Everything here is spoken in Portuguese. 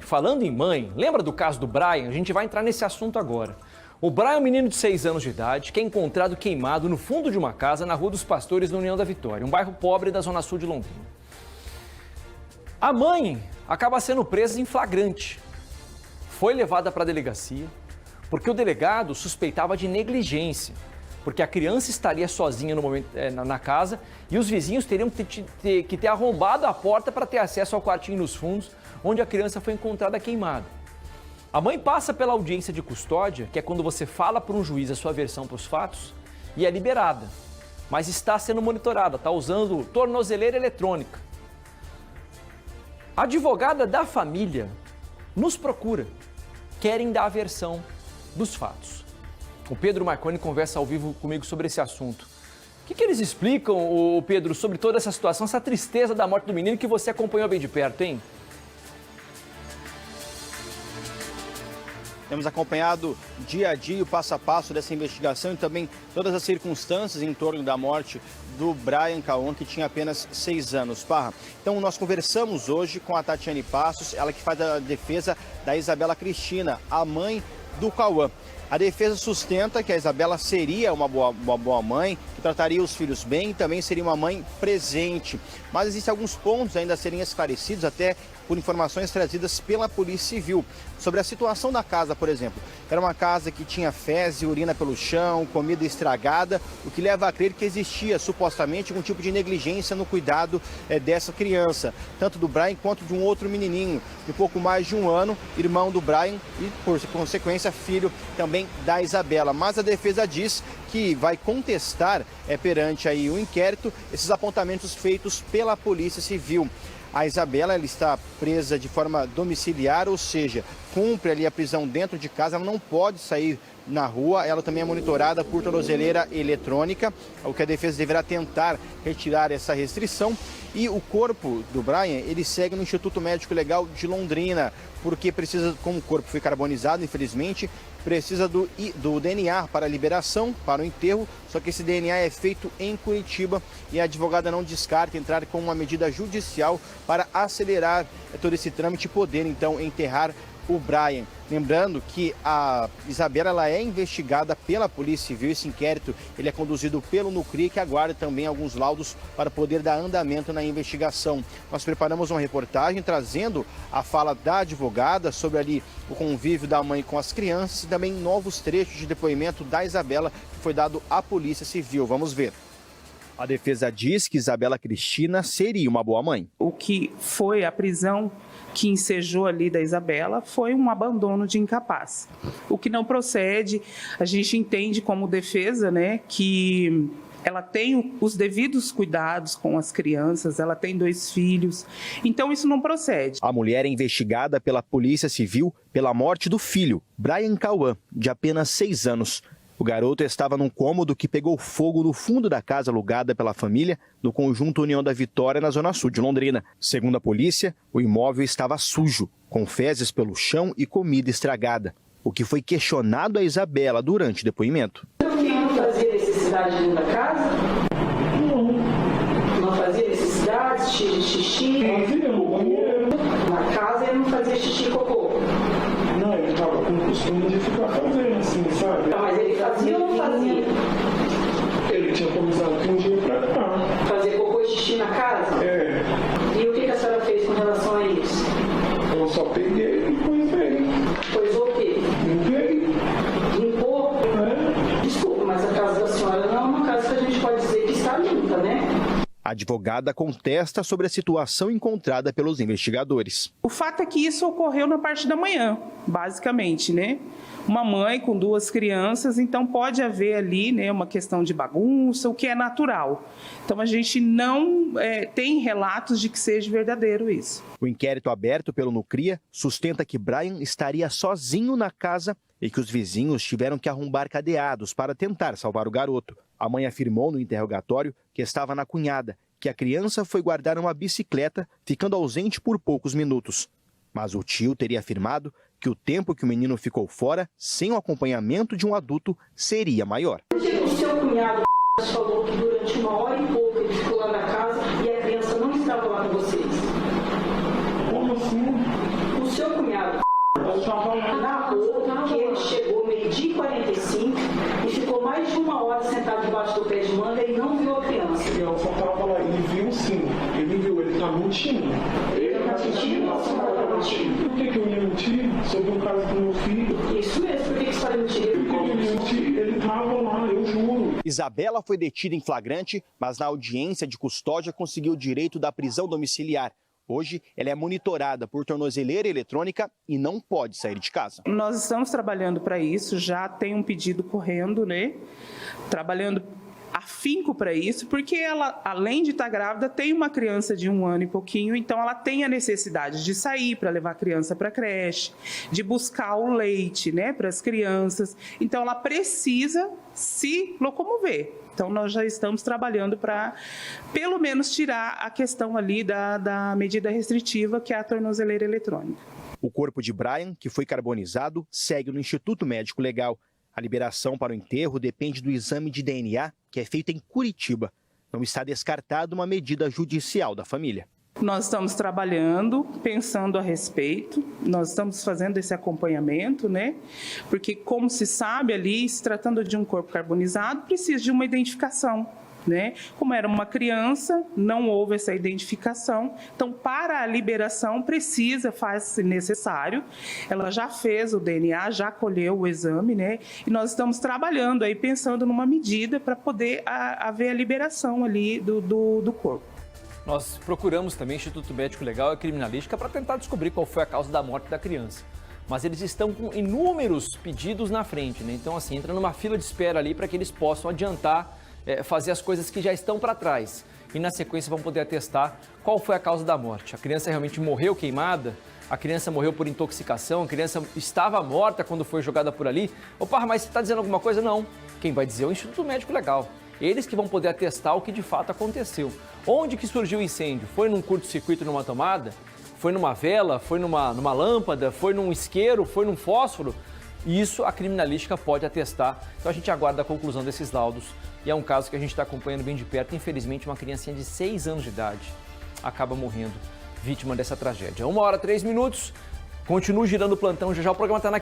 falando em mãe, lembra do caso do Brian? A gente vai entrar nesse assunto agora. O Brian é um menino de 6 anos de idade que é encontrado queimado no fundo de uma casa na Rua dos Pastores, na União da Vitória, um bairro pobre da Zona Sul de Londrina. A mãe acaba sendo presa em flagrante. Foi levada para a delegacia porque o delegado suspeitava de negligência, porque a criança estaria sozinha no momento, na casa e os vizinhos teriam que ter arrombado a porta para ter acesso ao quartinho nos fundos, onde a criança foi encontrada queimada. A mãe passa pela audiência de custódia, que é quando você fala para um juiz a sua versão para os fatos, e é liberada, mas está sendo monitorada, está usando tornozeleira eletrônica. A advogada da família nos procura, querem dar a versão dos fatos. O Pedro Marconi conversa ao vivo comigo sobre esse assunto. O que eles explicam, Pedro, sobre toda essa situação, essa tristeza da morte do menino que você acompanhou bem de perto, hein? Temos acompanhado dia a dia o passo a passo dessa investigação e também todas as circunstâncias em torno da morte do Brian Cauã, que tinha apenas 6 anos. Parra. Então nós conversamos hoje com a Tatiane Passos, ela que faz a defesa da Isabela Cristina, a mãe do Cauã. A defesa sustenta que a Isabela seria uma boa mãe, que trataria os filhos bem e também seria uma mãe presente. Mas existem alguns pontos ainda a serem esclarecidos, até por informações trazidas pela Polícia Civil. Sobre a situação da casa, por exemplo. Era uma casa que tinha fezes e urina pelo chão, comida estragada, o que leva a crer que existia supostamente algum tipo de negligência no cuidado dessa criança, tanto do Brian quanto de um outro menininho, de pouco mais de 1 ano, irmão do Brian e, por consequência, filho também da Isabela. Mas a defesa diz que vai contestar perante aí o inquérito esses apontamentos feitos pela Polícia Civil. A Isabela ela está presa de forma domiciliar, ou seja, cumpre ali a prisão dentro de casa, ela não pode sair na rua, ela também é monitorada por tornozeleira eletrônica, o que a defesa deverá tentar retirar essa restrição. E o corpo do Brian, ele segue no Instituto Médico Legal de Londrina, porque precisa, como o corpo foi carbonizado, infelizmente, precisa do DNA para a liberação, para o enterro, só que esse DNA é feito em Curitiba e a advogada não descarta entrar com uma medida judicial para acelerar todo esse trâmite e poder, então, enterrar o Brian. Lembrando que a Isabela ela é investigada pela Polícia Civil. Esse inquérito ele é conduzido pelo NUCRI, que aguarda também alguns laudos para poder dar andamento na investigação. Nós preparamos uma reportagem trazendo a fala da advogada sobre ali o convívio da mãe com as crianças e também novos trechos de depoimento da Isabela que foi dado à Polícia Civil. Vamos ver. A defesa diz que Isabela Cristina seria uma boa mãe. O que foi a prisão que ensejou ali da Isabela foi um abandono de incapaz. O que não procede, a gente entende como defesa, né, que ela tem os devidos cuidados com as crianças, ela tem 2 filhos, então isso não procede. A mulher é investigada pela Polícia Civil pela morte do filho, Brian Cauã, de apenas 6 anos. O garoto estava num cômodo que pegou fogo no fundo da casa alugada pela família no conjunto União da Vitória, na Zona Sul de Londrina. Segundo a polícia, o imóvel estava sujo, com fezes pelo chão e comida estragada, o que foi questionado a Isabela durante o depoimento. Não fazia necessidade dentro da casa? Não fazia necessidade, xixi? Fazia no banheiro. Na casa ele não fazia xixi e cocô? Não, ele estava com o costume de ficar fazendo assim, sabe? Não, mas ele fazia ou não fazia? Ele tinha começado de um dia pra cá. Fazer cocô e xixi na casa? É. E o que a senhora fez com relação a isso? Eu só peguei e coisei. Coisou o quê? Limpei. Limpou? É. Desculpa, mas a casa da senhora não é uma casa que a gente pode dizer que está limpa, né? A advogada contesta sobre a situação encontrada pelos investigadores. O fato é que isso ocorreu na parte da manhã, basicamente, né? Uma mãe com 2 crianças, então pode haver ali, né, uma questão de bagunça, o que é natural. Então a gente não tem relatos de que seja verdadeiro isso. O inquérito aberto pelo NUCRIA sustenta que Brian estaria sozinho na casa e que os vizinhos tiveram que arrombar cadeados para tentar salvar o garoto. A mãe afirmou no interrogatório que estava na cunhada, que a criança foi guardar uma bicicleta, ficando ausente por poucos minutos. Mas o tio teria afirmado que o tempo que o menino ficou fora, sem o acompanhamento de um adulto, seria maior. O seu cunhado falou que durante 1 hora e pouco ele ficou lá na casa e a criança não estava lá com vocês. Como assim? O do seu cunhado narrou que ele chegou meio-dia e 45 e ficou mais de 1 hora sentado debaixo do pé de manga e não viu a criança. Eu só tava lá, ele viu sim, ele tá mentindo. Ele tá mentindo? Por que eu ia mentir sobre o caso do meu filho? Isso mesmo, por que você está mentindo? Ele tava lá, eu juro. Isabela foi detida em flagrante, mas na audiência de custódia conseguiu o direito da prisão domiciliar. Hoje, ela é monitorada por tornozeleira eletrônica e não pode sair de casa. Nós estamos trabalhando para isso, já tem um pedido correndo, né? Trabalhando afinco para isso, porque ela, além de estar grávida, tem uma criança de 1 ano e pouquinho, então ela tem a necessidade de sair para levar a criança para a creche, de buscar o leite, né, para as crianças. Então ela precisa se locomover. Então nós já estamos trabalhando para, pelo menos, tirar a questão ali da medida restritiva, que é a tornozeleira eletrônica. O corpo de Brian, que foi carbonizado, segue no Instituto Médico Legal. A liberação para o enterro depende do exame de DNA, que é feito em Curitiba. Não está descartada uma medida judicial da família. Nós estamos trabalhando, pensando a respeito, nós estamos fazendo esse acompanhamento, né? Porque, como se sabe ali, se tratando de um corpo carbonizado, precisa de uma identificação, né? Como era uma criança, não houve essa identificação, então para a liberação faz-se necessário, ela já fez o DNA, já colheu o exame, né? E nós estamos trabalhando aí, pensando numa medida para poder haver a liberação ali do corpo. Nós procuramos também o Instituto Médico Legal e Criminalística para tentar descobrir qual foi a causa da morte da criança. Mas eles estão com inúmeros pedidos na frente, né? Então, assim, entra numa fila de espera ali para que eles possam adiantar, fazer as coisas que já estão para trás. E na sequência vão poder atestar qual foi a causa da morte. A criança realmente morreu queimada? A criança morreu por intoxicação? A criança estava morta quando foi jogada por ali? Opa, mas você está dizendo alguma coisa? Não. Quem vai dizer é o Instituto Médico Legal. Eles que vão poder atestar o que de fato aconteceu. Onde que surgiu o incêndio? Foi num curto-circuito numa tomada? Foi numa vela? Foi numa lâmpada? Foi num isqueiro? Foi num fósforo? Isso a criminalística pode atestar. Então a gente aguarda a conclusão desses laudos. E é um caso que a gente está acompanhando bem de perto. Infelizmente, uma criancinha de 6 anos de idade acaba morrendo vítima dessa tragédia. 1h03. Continua girando o plantão. Já o programa está na